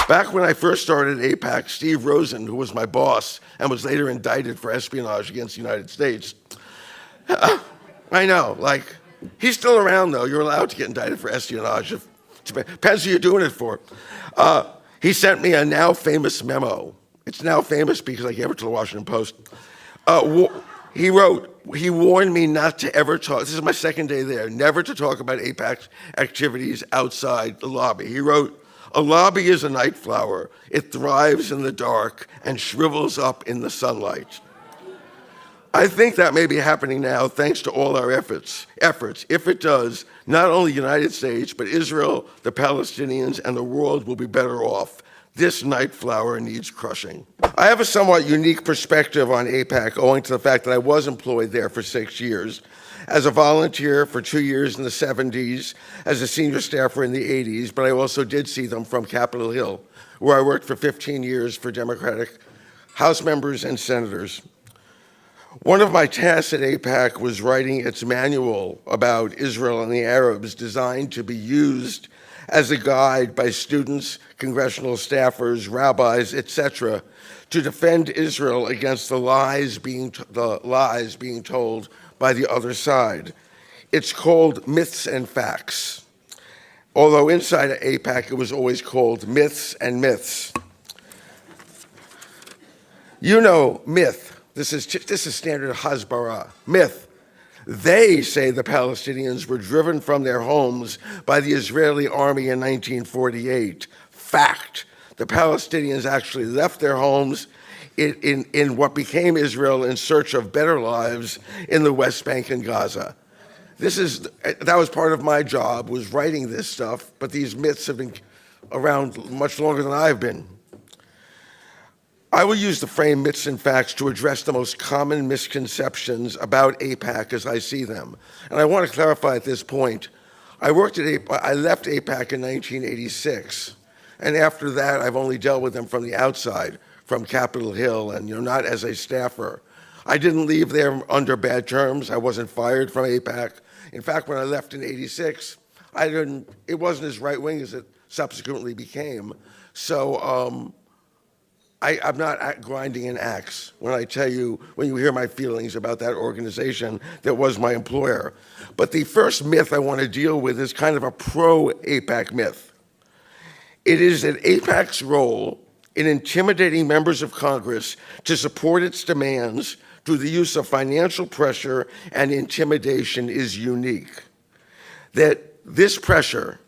Back when I first started AIPAC, Steve Rosen, who was my boss and was later indicted for espionage against the United States, I know, like, he's still around though. You're allowed to get indicted for espionage. Depends who you're doing it for. He sent me a now famous memo. It's now famous because I gave it to the Washington Post. He wrote, he warned me not to ever talk, this is my second day there, never to talk about AIPAC's activities outside the lobby. He wrote, "A lobby is a night flower. It thrives in the dark and shrivels up in the sunlight." I think that may be happening now thanks to all our efforts. If it does, not only the United States, but Israel, the Palestinians, and the world will be better off. This night flower needs crushing. I have a somewhat unique perspective on AIPAC owing to the fact that I was employed there for 6 years, as a volunteer for 2 years in the 70s, as a senior staffer in the 80s, but I also did see them from Capitol Hill, where I worked for 15 years for Democratic House members and senators. One of my tasks at AIPAC was writing its manual about Israel and the Arabs, designed to be used as a guide by students, congressional staffers, rabbis, etc., to defend Israel against the lies being told by the other side. It's called Myths and Facts, although inside of AIPAC it was always called Myths and Myths. You know, myth. This is standard Hasbara. Myth. They say the Palestinians were driven from their homes by the Israeli army in 1948. Fact. The Palestinians actually left their homes in what became Israel in search of better lives in the West Bank and Gaza. That was part of my job, was writing this stuff, but these myths have been around much longer than I've been. I will use the frame Myths and Facts to address the most common misconceptions about AIPAC as I see them. And I want to clarify at this point, I left AIPAC in 1986, and after that I've only dealt with them from the outside, from Capitol Hill, and not as a staffer. I didn't leave there under bad terms. I wasn't fired from AIPAC. In fact, when I left in 86, it wasn't as right-wing as it subsequently became. So I'm not grinding an axe when I tell you, when you hear my feelings about that organization that was my employer. But the first myth I want to deal with is kind of a pro-AIPAC myth. It is that AIPAC's role in intimidating members of Congress to support its demands through the use of financial pressure and intimidation is unique. That this pressure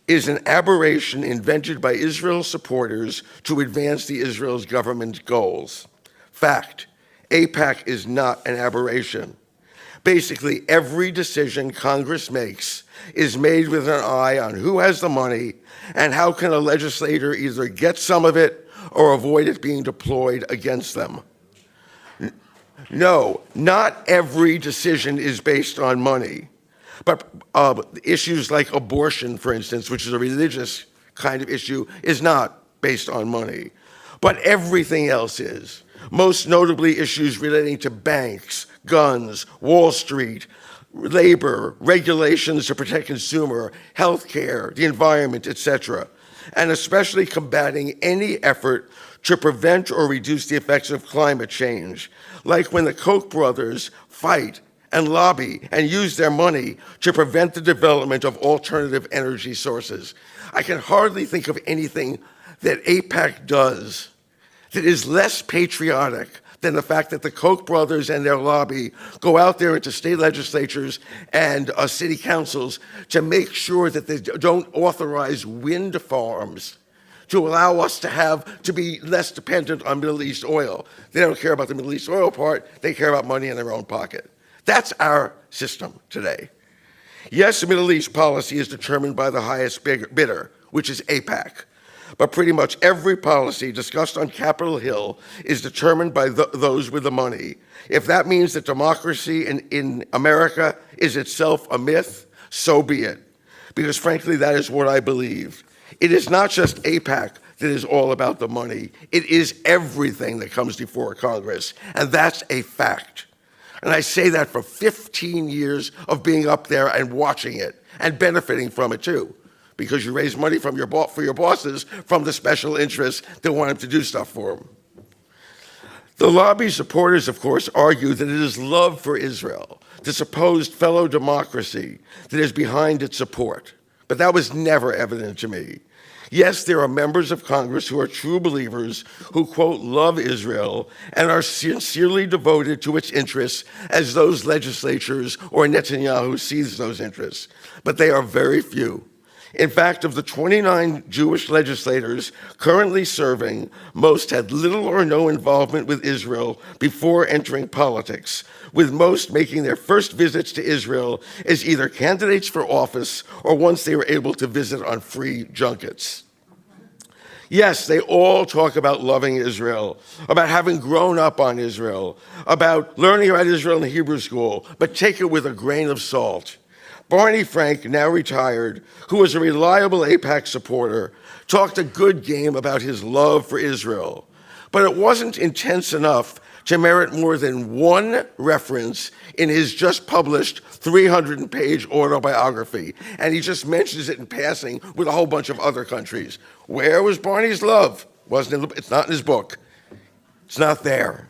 is an aberration invented by Israel's supporters to advance the Israel's government's goals. Fact, AIPAC is not an aberration. Basically, every decision Congress makes is made with an eye on who has the money and how can a legislator either get some of it or avoid it being deployed against them. No, not every decision is based on money. But issues like abortion, for instance, which is a religious kind of issue, is not based on money. But everything else is. Most notably, issues relating to banks, guns, Wall Street, labor, regulations to protect consumer, healthcare, the environment, etc. And especially combating any effort to prevent or reduce the effects of climate change, like when the Koch brothers fight and lobby and use their money to prevent the development of alternative energy sources. I can hardly think of anything that AIPAC does that is less patriotic than the fact that the Koch brothers and their lobby go out there into state legislatures and city councils to make sure that they don't authorize wind farms to allow us to be less dependent on Middle East oil. They don't care about the Middle East oil part, they care about money in their own pocket. That's our system today. Yes, Middle East policy is determined by the highest bidder, which is AIPAC. But pretty much every policy discussed on Capitol Hill is determined by those with the money. If that means that democracy in America is itself a myth, so be it. Because frankly, that is what I believe. It is not just AIPAC that is all about the money. It is everything that comes before Congress, and that's a fact. And I say that for 15 years of being up there and watching it and benefiting from it too, because you raise money from for your bosses from the special interests that want him to do stuff for them. The lobby supporters, of course, argue that it is love for Israel, the supposed fellow democracy, that is behind its support. But that was never evident to me. Yes, there are members of Congress who are true believers who, quote, love Israel and are sincerely devoted to its interests as those legislatures or Netanyahu sees those interests. But they are very few. In fact, of the 29 Jewish legislators currently serving, most had little or no involvement with Israel before entering politics, with most making their first visits to Israel as either candidates for office or once they were able to visit on free junkets. Yes, they all talk about loving Israel, about having grown up on Israel, about learning about Israel in Hebrew school, but take it with a grain of salt. Barney Frank, now retired, who was a reliable AIPAC supporter, talked a good game about his love for Israel, but it wasn't intense enough to merit more than one reference in his just published 300-page autobiography, and he just mentions it in passing with a whole bunch of other countries. Where was Barney's love? It's not in his book. It's not there.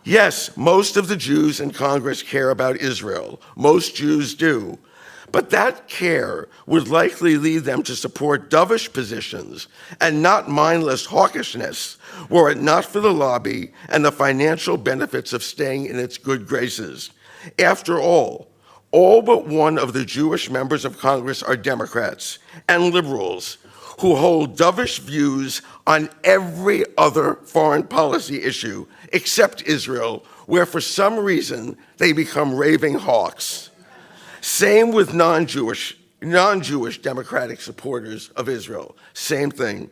Yes, most of the Jews in Congress care about Israel. Most Jews do. But that care would likely lead them to support dovish positions and not mindless hawkishness, were it not for the lobby and the financial benefits of staying in its good graces. After all but one of the Jewish members of Congress are Democrats and liberals who hold dovish views on every other foreign policy issue except Israel, where for some reason they become raving hawks. Same with non-Jewish Democratic supporters of Israel. Same thing.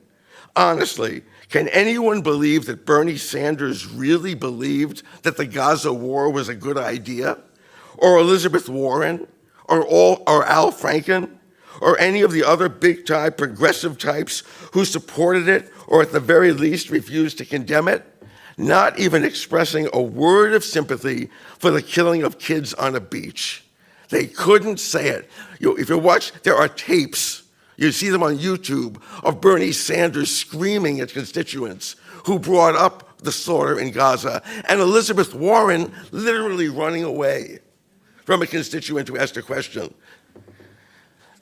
Honestly, can anyone believe that Bernie Sanders really believed that the Gaza war was a good idea? Or Elizabeth Warren? Or Al Franken? Or any of the other big-time progressive types who supported it or at the very least refused to condemn it? Not even expressing a word of sympathy for the killing of kids on a beach. They couldn't say it. If you watch, there are tapes, you see them on YouTube, of Bernie Sanders screaming at constituents who brought up the slaughter in Gaza, and Elizabeth Warren literally running away from a constituent who asked a question.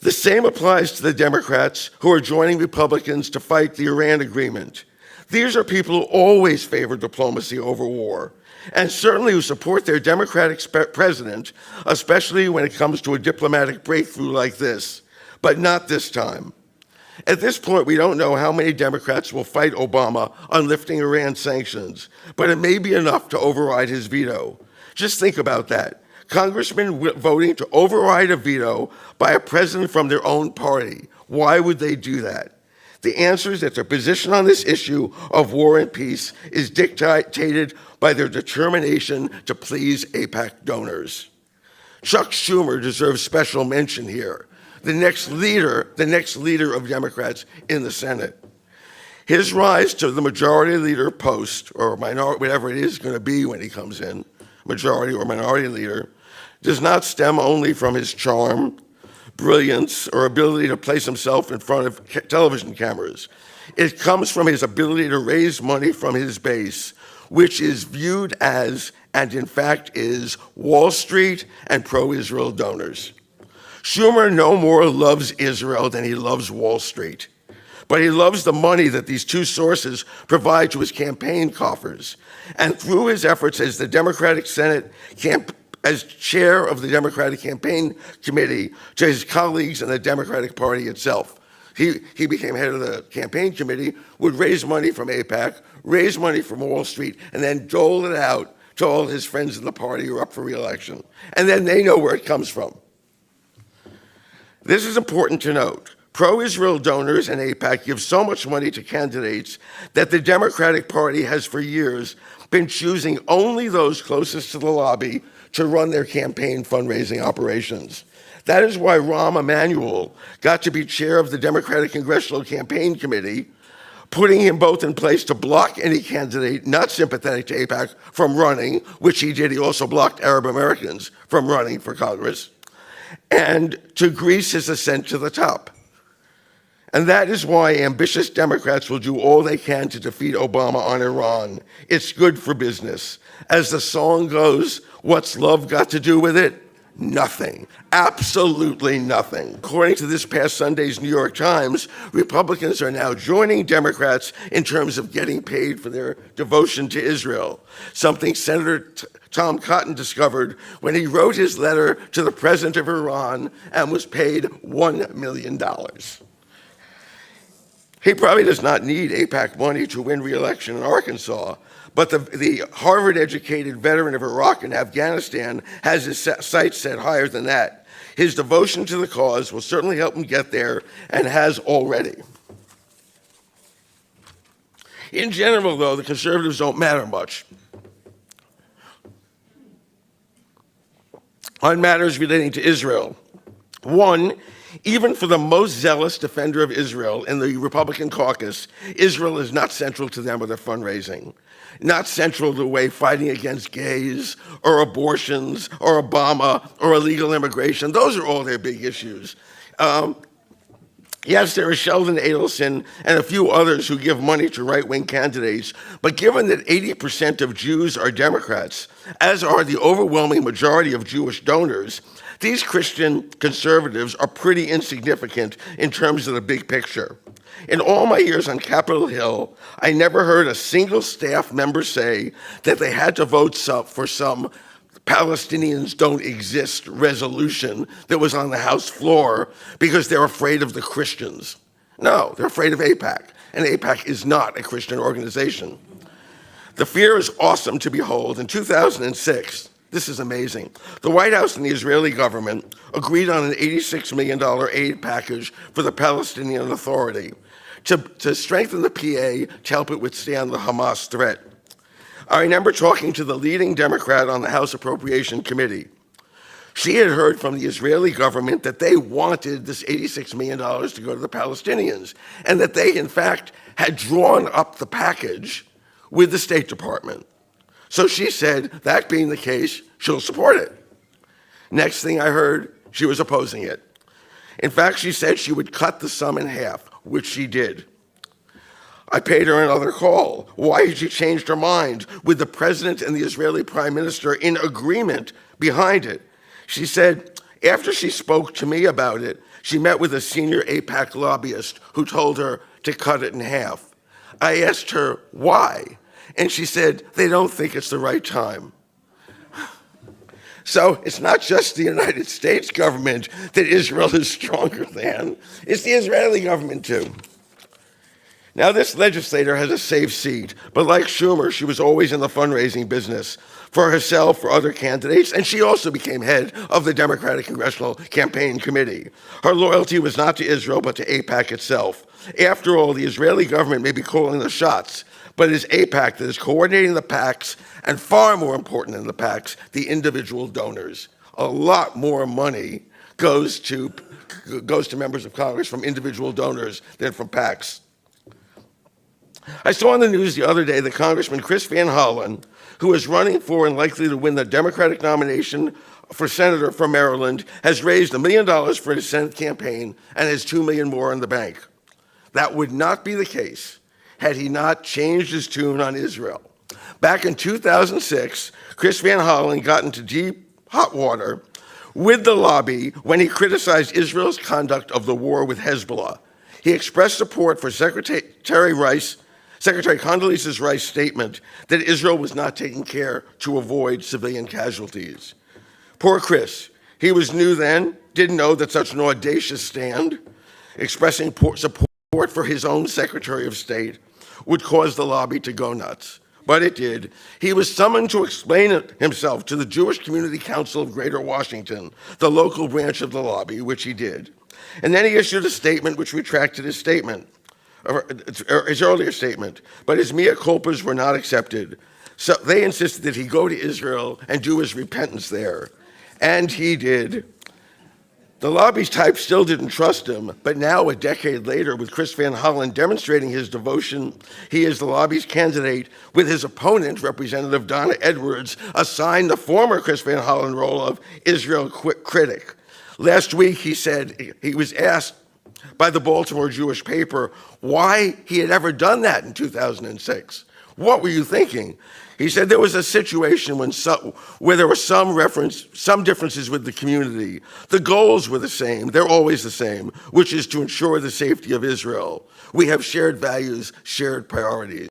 The same applies to the Democrats who are joining Republicans to fight the Iran agreement. These are people who always favor diplomacy over war, and certainly who support their Democratic president, especially when it comes to a diplomatic breakthrough like this, but not this time. At this point, we don't know how many Democrats will fight Obama on lifting Iran sanctions, but it may be enough to override his veto. Just think about that. Congressmen voting to override a veto by a president from their own party. Why would they do that? The answer is that their position on this issue of war and peace is dictated by their determination to please AIPAC donors. Chuck Schumer deserves special mention here, the next leader of Democrats in the Senate. His rise to the majority leader post, or minority, whatever it is going to be when he comes in, majority or minority leader, does not stem only from his charm, brilliance, or ability to place himself in front of television cameras. It comes from his ability to raise money from his base, which is viewed as, and in fact is, Wall Street and pro-Israel donors. Schumer no more loves Israel than he loves Wall Street, but he loves the money that these two sources provide to his campaign coffers. And through his efforts as the Democratic Senate as chair of the Democratic Campaign Committee to his colleagues in the Democratic Party itself. He became head of the campaign committee, would raise money from AIPAC, raise money from Wall Street, and then dole it out to all his friends in the party who are up for re-election. And then they know where it comes from. This is important to note. Pro-Israel donors and AIPAC give so much money to candidates that the Democratic Party has for years been choosing only those closest to the lobby to run their campaign fundraising operations. That is why Rahm Emanuel got to be chair of the Democratic Congressional Campaign Committee, putting him both in place to block any candidate not sympathetic to AIPAC from running, which he did. He also blocked Arab Americans from running for Congress, and to grease his ascent to the top. And that is why ambitious Democrats will do all they can to defeat Obama on Iran. It's good for business. As the song goes, what's love got to do with it? Nothing. Absolutely nothing. According to this past Sunday's New York Times, Republicans are now joining Democrats in terms of getting paid for their devotion to Israel, something Senator Tom Cotton discovered when he wrote his letter to the president of Iran and was paid $1 million. He probably does not need AIPAC money to win re-election in Arkansas, but the Harvard-educated veteran of Iraq and Afghanistan has his sights set higher than that. His devotion to the cause will certainly help him get there and has already. In general, though, the conservatives don't matter much on matters relating to Israel. One, even for the most zealous defender of Israel in the Republican caucus, Israel is not central to them or their fundraising, not central to the way fighting against gays or abortions or Obama or illegal immigration. Those are all their big issues. Yes, there is Sheldon Adelson and a few others who give money to right-wing candidates, but given that 80% of Jews are Democrats, as are the overwhelming majority of Jewish donors, these Christian conservatives are pretty insignificant in terms of the big picture. In all my years on Capitol Hill, I never heard a single staff member say that they had to vote for some Palestinians don't exist resolution that was on the House floor because they're afraid of the Christians. No, they're afraid of AIPAC, and AIPAC is not a Christian organization. The fear is awesome to behold. In 2006, this is amazing, the White House and the Israeli government agreed on an $86 million aid package for the Palestinian Authority to strengthen the PA to help it withstand the Hamas threat. I remember talking to the leading Democrat on the House Appropriation Committee. She had heard from the Israeli government that they wanted this $86 million to go to the Palestinians, and that they, in fact, had drawn up the package with the State Department. So she said, that being the case, she'll support it. Next thing I heard, she was opposing it. In fact, she said she would cut the sum in half, which she did. I paid her another call. Why had she changed her mind with the president and the Israeli prime minister in agreement behind it? She said, after she spoke to me about it, she met with a senior AIPAC lobbyist who told her to cut it in half. I asked her why, and she said, they don't think it's the right time. So it's not just the United States government that Israel is stronger than, it's the Israeli government too. Now, this legislator has a safe seat, but like Schumer, she was always in the fundraising business for herself, for other candidates, and she also became head of the Democratic Congressional Campaign Committee. Her loyalty was not to Israel, but to AIPAC itself. After all, the Israeli government may be calling the shots, but it is AIPAC that is coordinating the PACs, and far more important than the PACs, the individual donors. A lot more money goes to members of Congress from individual donors than from PACs. I saw on the news the other day that Congressman Chris Van Hollen, who is running for and likely to win the Democratic nomination for senator from Maryland, has raised $1 million for his Senate campaign and has $2 million more in the bank. That would not be the case had he not changed his tune on Israel. Back in 2006, Chris Van Hollen got into deep hot water with the lobby when he criticized Israel's conduct of the war with Hezbollah. He expressed support for Secretary Condoleezza Rice's statement that Israel was not taking care to avoid civilian casualties. Poor Chris. He was new then, didn't know that such an audacious stand, expressing support for his own Secretary of State, would cause the lobby to go nuts. But it did. He was summoned to explain himself to the Jewish Community Council of Greater Washington, the local branch of the lobby, which he did. And then he issued a statement which retracted his statement. His earlier statement, but his mea culpas were not accepted. So they insisted that he go to Israel and do his repentance there. And he did. The lobby's type still didn't trust him, but now, a decade later, with Chris Van Hollen demonstrating his devotion, he is the lobby's candidate, with his opponent, Representative Donna Edwards, assigned the former Chris Van Hollen role of Israel critic. Last week, he said, he was asked by the Baltimore Jewish paper why he had ever done that in 2006. What were you thinking? He said there was a situation where there were some differences with the community. The goals were the same. They're always the same, which is to ensure the safety of Israel. We have shared values, shared priorities.